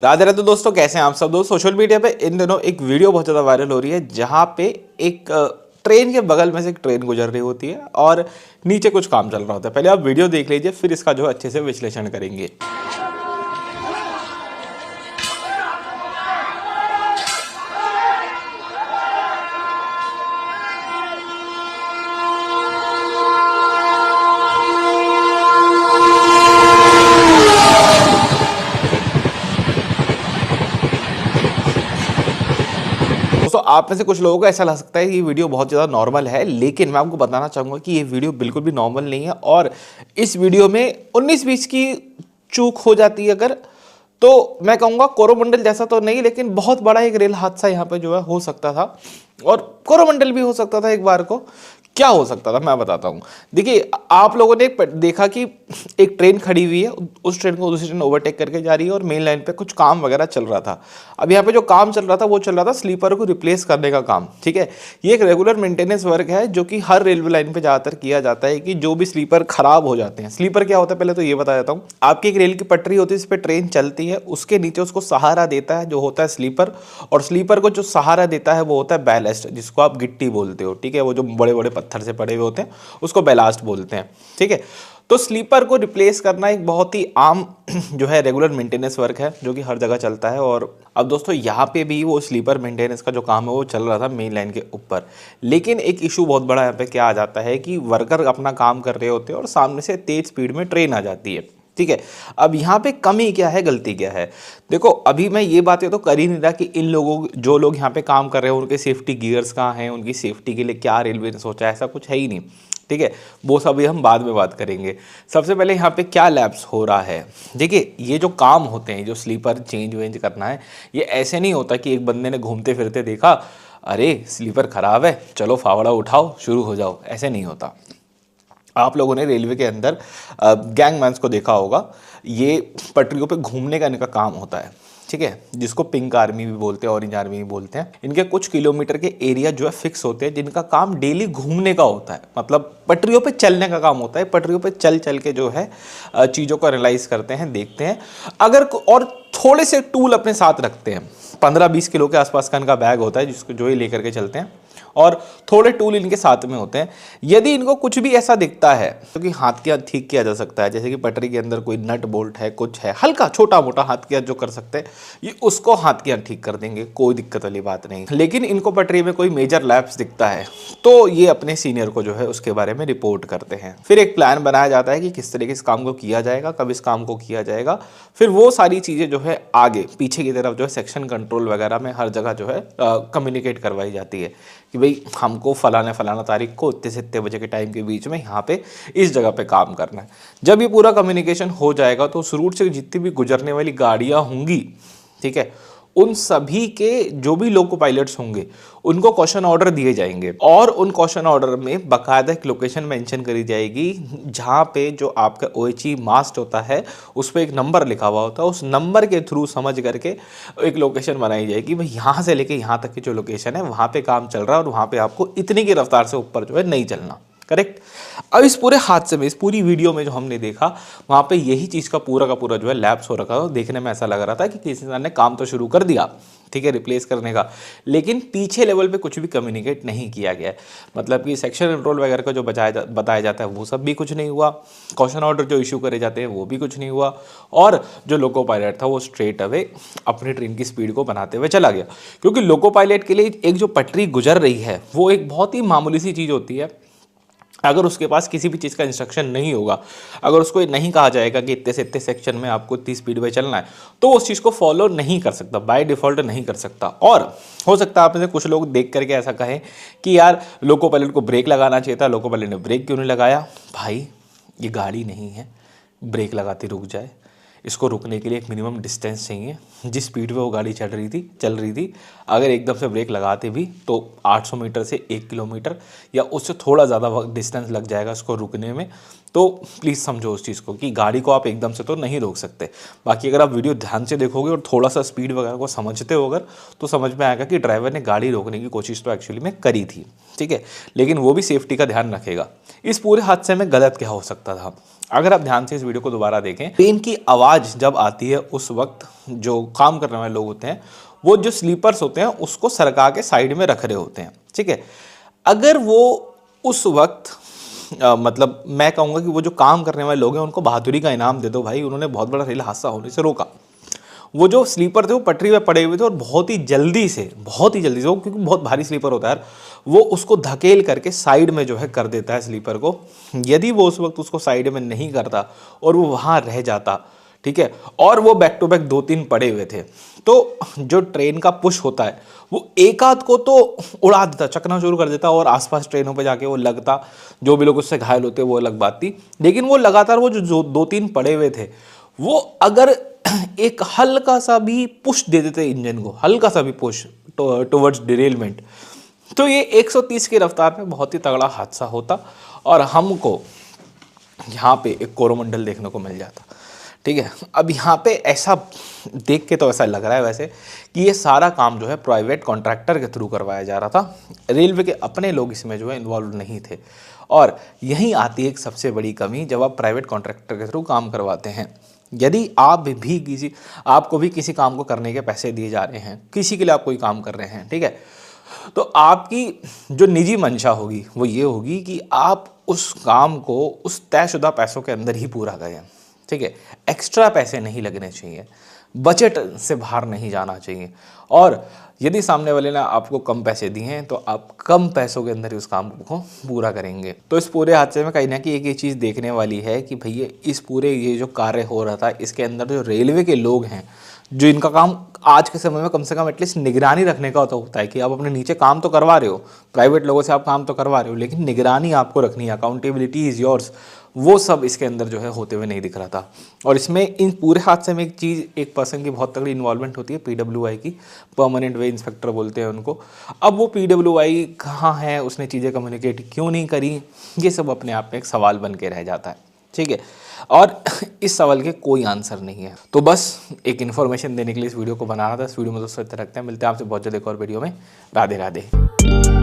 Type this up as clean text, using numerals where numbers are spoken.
राधे राधे दोस्तों, कैसे हैं आप सब दोस्त। सोशल मीडिया पे इन दिनों एक वीडियो बहुत ज़्यादा वायरल हो रही है जहाँ पे एक ट्रेन के बगल में से एक ट्रेन गुजर रही होती है और नीचे कुछ काम चल रहा होता है। पहले आप वीडियो देख लीजिए, फिर इसका जो है अच्छे से विश्लेषण करेंगे। दोस्तों, आप में से कुछ लोगों को ऐसा लग सकता है कि ये वीडियो बहुत ज़्यादा नॉर्मल है, लेकिन मैं आपको बताना चाहूँगा कि ये वीडियो बिल्कुल भी नॉर्मल नहीं है। और इस वीडियो में 19-20 की चूक हो जाती है अगर, तो मैं कहूँगा कोरोमंडल जैसा तो नहीं, लेकिन बहुत बड़ा एक रेल हादसा यहाँ पे जो है हो सकता था और कोरोमंडल भी हो सकता था एक बार को। क्या हो सकता था मैं बताता हूँ। देखिए, आप लोगों ने देखा कि एक ट्रेन खड़ी हुई है, उस ट्रेन को दूसरी ट्रेन ओवरटेक करके जा रही है और मेन लाइन पे कुछ काम वगैरह चल रहा था। अब यहाँ पे जो काम चल रहा था वो चल रहा था स्लीपर को रिप्लेस करने का काम। ठीक है, ये एक रेगुलर मेंटेनेंस वर्क है जो कि हर रेलवे लाइन पे ज़्यादातर किया जाता है कि जो भी स्लीपर खराब हो जाते हैं। स्लीपर क्या होता है पहले तो ये बता देता हूँ। आपकी एक रेल की पटरी होती है, इस पर ट्रेन चलती है, उसके नीचे उसको सहारा देता है जो होता है स्लीपर, और स्लीपर को जो सहारा देता है वो होता है बैलेस्ट, जिसको आप गिट्टी बोलते हो। ठीक है, वो जो बड़े बड़े पत्थर से पड़े हुए होते हैं उसको बैलास्ट बोलते हैं। ठीक है, तो स्लीपर को रिप्लेस करना एक बहुत ही आम जो है रेगुलर मेंटेनेंस वर्क है जो कि हर जगह चलता है। और अब दोस्तों, यहाँ पे भी वो स्लीपर मेंटेनेंस का जो काम है वो चल रहा था मेन लाइन के ऊपर। लेकिन एक इशू बहुत बड़ा यहाँ पे क्या आ जाता है कि वर्कर अपना काम कर रहे होते हैं और सामने से तेज स्पीड में ट्रेन आ जाती है। ठीक है, अब यहाँ पे कमी क्या है, गलती क्या है। देखो, अभी मैं ये बातें तो कर ही नहीं रहा कि इन लोगों जो लोग यहाँ पे काम कर रहे हैं उनके सेफ्टी गियर्स कहाँ हैं, उनकी सेफ्टी के लिए क्या रेलवे ने सोचा है, ऐसा कुछ है ही नहीं। ठीक है, वो सब हम बाद में बात करेंगे। सबसे पहले यहाँ पे क्या लैप्स हो रहा है। देखिए, ये जो काम होते हैं, जो स्लीपर चेंज वेंज करना है, ये ऐसे नहीं होता कि एक बंदे ने घूमते फिरते देखा, अरे स्लीपर खराब है, चलो फावड़ा उठाओ शुरू हो जाओ, ऐसे नहीं होता। आप लोगों ने रेलवे के अंदर गैंगमैन्स को देखा होगा, ये पटरियों पे घूमने का इनका काम होता है। ठीक है, जिसको पिंक आर्मी भी बोलते हैं, ऑरेंज आर्मी भी बोलते हैं। इनके कुछ किलोमीटर के एरिया जो है फिक्स होते हैं जिनका काम डेली घूमने का होता है, मतलब पटरियों पे चलने का काम होता है। पटरियों पे चल चल के जो है चीज़ों को एनालाइज करते हैं, देखते हैं। अगर और थोड़े से टूल अपने साथ रखते हैं, 15-20 किलो के आसपास का इनका बैग होता है जिसको जो ही लेकर के चलते हैं, और थोड़े टूल इनके साथ में होते हैं। यदि इनको कुछ भी ऐसा दिखता है तो कि हाथ के हाथ ठीक किया जा सकता है, जैसे कि पटरी के अंदर कोई नट बोल्ट है, कुछ है हल्का छोटा मोटा हाथ के हाथ जो कर सकते हैं, ये उसको हाथ के हाथ ठीक कर देंगे, कोई दिक्कत वाली बात नहीं। लेकिन इनको पटरी में कोई मेजर लैप्स दिखता है तो ये अपने सीनियर को जो है उसके बारे में रिपोर्ट करते हैं। फिर एक प्लान बनाया जाता है कि किस तरीके से इस काम को किया जाएगा, कब इस काम को किया जाएगा। फिर वो सारी चीज़ें जो है आगे पीछे की तरफ जो है सेक्शन कंट्रोल वगैरह में हर जगह जो है कम्युनिकेट करवाई जाती है कि भाई हमको फलाना तारीख को इतने से इतने बजे के टाइम के बीच में यहाँ पे इस जगह पे काम करना है। जब ये पूरा कम्युनिकेशन हो जाएगा तो उस रूट से जितनी भी गुजरने वाली गाड़ियाँ होंगी, ठीक है, उन सभी के जो भी लोको पायलट्स होंगे उनको क्वेश्चन ऑर्डर दिए जाएंगे और उन क्वेश्चन ऑर्डर में बाकायदा एक लोकेशन मेंशन करी जाएगी जहाँ पे जो आपका OHE मास्ट होता है उस पर एक नंबर लिखा हुआ होता है। उस नंबर के थ्रू समझ करके एक लोकेशन बनाई जाएगी, भाई यहाँ से लेके यहाँ तक की जो लोकेशन है वहाँ पे काम चल रहा है और वहाँ पे आपको इतनी की रफ्तार से ऊपर जो है नहीं चलना। करेक्ट। अब इस पूरे हादसे में, इस पूरी वीडियो में जो हमने देखा, वहाँ पे यही चीज़ का पूरा जो है लैप्स हो रखा था। देखने में ऐसा लग रहा था कि किसी ने काम तो शुरू कर दिया, ठीक है, रिप्लेस करने का, लेकिन पीछे लेवल पे कुछ भी कम्युनिकेट नहीं किया गया। मतलब कि सेक्शन कंट्रोल वगैरह का जो बताया जाता है वो सब भी कुछ नहीं हुआ, क्वेश्चन ऑर्डर जो इशू करे जाते हैं वो भी कुछ नहीं हुआ, और जो लोको पायलट था वो स्ट्रेट अवे अपनी ट्रेन की स्पीड को बनाते हुए चला गया। क्योंकि लोको पायलट के लिए एक जो पटरी गुजर रही है वो एक बहुत ही मामूली सी चीज़ होती है। अगर उसके पास किसी भी चीज़ का इंस्ट्रक्शन नहीं होगा, अगर उसको नहीं कहा जाएगा कि इतने से इतने सेक्शन में आपको इतनी स्पीड में चलना है, तो उस चीज़ को फॉलो नहीं कर सकता, बाय डिफ़ॉल्ट नहीं कर सकता। और हो सकता है आप में से कुछ लोग देख करके ऐसा कहें कि यार लोको पायलट को ब्रेक लगाना चाहिए था, लोको पायलट ने ब्रेक क्यों नहीं लगाया। भाई, ये गाड़ी नहीं है ब्रेक लगाते रुक जाए, इसको रुकने के लिए एक मिनिमम डिस्टेंस चाहिए। जिस स्पीड पे वो गाड़ी चल रही थी, अगर एकदम से ब्रेक लगाते भी तो 800 मीटर से 1 किलोमीटर या उससे थोड़ा ज़्यादा डिस्टेंस लग जाएगा इसको रुकने में। तो प्लीज़ समझो उस चीज़ को कि गाड़ी को आप एकदम से तो नहीं रोक सकते। बाकी अगर आप वीडियो ध्यान से देखोगे और थोड़ा सा स्पीड वगैरह को समझते हो अगर, तो समझ में आएगा कि ड्राइवर ने गाड़ी रोकने की कोशिश तो एक्चुअली में करी थी, ठीक है, लेकिन वो भी सेफ्टी का ध्यान रखेगा। इस पूरे हादसे में गलत क्या हो सकता था, अगर आप ध्यान से इस वीडियो को दोबारा देखें, ट्रेन की आवाज़ जब आती है उस वक्त जो काम करने वाले लोग होते हैं वो जो स्लीपर्स होते हैं उसको सरका के साइड में रख रहे होते हैं, ठीक है। अगर वो उस वक्त मतलब मैं कहूँगा कि वो जो काम करने वाले लोग हैं उनको बहादुरी का इनाम दे दो भाई, उन्होंने बहुत बड़ा रेल हादसा होने से रोका। वो जो स्लीपर थे वो पटरी पे पड़े हुए थे और बहुत ही जल्दी से वो, क्योंकि बहुत भारी स्लीपर होता है यार, वो उसको धकेल करके साइड में जो है कर देता है स्लीपर को। यदि वो उस वक्त उसको साइड में नहीं करता और वो वहाँ रह जाता, ठीक है, और वो बैक टू बैक 2-3 पड़े हुए थे, तो जो ट्रेन का पुश होता है वो एक आध को तो उड़ा देता, चकनाचूर कर देता और आसपास ट्रेनों पे जाके वो लगता, जो भी लोग उससे घायल होते वो अलग बात थी। लेकिन वो लगातार वो जो 2-3 पड़े हुए थे वो अगर एक हल्का सा भी पुश दे देते इंजन को, हल्का सा भी पुश टुवर्ड्स डिरेलमेंट, तो ये 130 की रफ्तार में बहुत ही तगड़ा हादसा होता और हमको यहाँ पे एक कोरोमंडल देखने को मिल जाता, ठीक है। अब यहाँ पे ऐसा देख के तो ऐसा लग रहा है वैसे कि ये सारा काम जो है प्राइवेट कॉन्ट्रैक्टर के थ्रू करवाया जा रहा था, रेलवे के अपने लोग इसमें जो है इन्वॉल्व नहीं थे। और यहीं आती है एक सबसे बड़ी कमी जब आप प्राइवेट कॉन्ट्रैक्टर के थ्रू काम करवाते हैं। यदि आपको भी किसी काम को करने के पैसे दिए जा रहे हैं, किसी के लिए आप कोई काम कर रहे हैं, ठीक है, तो आपकी जो निजी मंशा होगी वो ये होगी कि आप उस काम को उस तयशुदा पैसों के अंदर ही पूरा करें, ठीक है। एक्स्ट्रा पैसे नहीं लगने चाहिए, बजट से बाहर नहीं जाना चाहिए। और यदि सामने वाले ने आपको कम पैसे दिए हैं तो आप कम पैसों के अंदर ही उस काम को पूरा करेंगे। तो इस पूरे हादसे में कहीं ना कहीं एक ये चीज़ देखने वाली है कि भैया इस पूरे ये जो कार्य हो रहा था इसके अंदर जो रेलवे के लोग हैं, जो इनका काम आज के समय में कम से कम एटलीस्ट निगरानी रखने का होता है कि आप अपने नीचे काम तो करवा रहे हो, प्राइवेट लोगों से आप काम तो करवा रहे हो, लेकिन निगरानी आपको रखनी है, अकाउंटेबिलिटी इज़ योर्स, वो सब इसके अंदर जो है होते हुए नहीं दिख रहा था। और इसमें इन पूरे हादसे में एक पर्सन की बहुत तगड़ी इन्वॉल्वमेंट होती है, PWI की, परमानेंट वे इंस्पेक्टर बोलते हैं उनको। अब वो PWI कहाँ है, उसने चीज़ें कम्युनिकेट क्यों नहीं करी, ये सब अपने आप में एक सवाल बन के रह जाता है, ठीक है। और इस सवाल के कोई आंसर नहीं है। तो बस एक इन्फॉर्मेशन देने के लिए इस वीडियो को बना रहा था। इस वीडियो में दोस्तों इतना रखते हैं, मिलते हैं आपसे बहुत जल्द एक और वीडियो में। राधे राधे।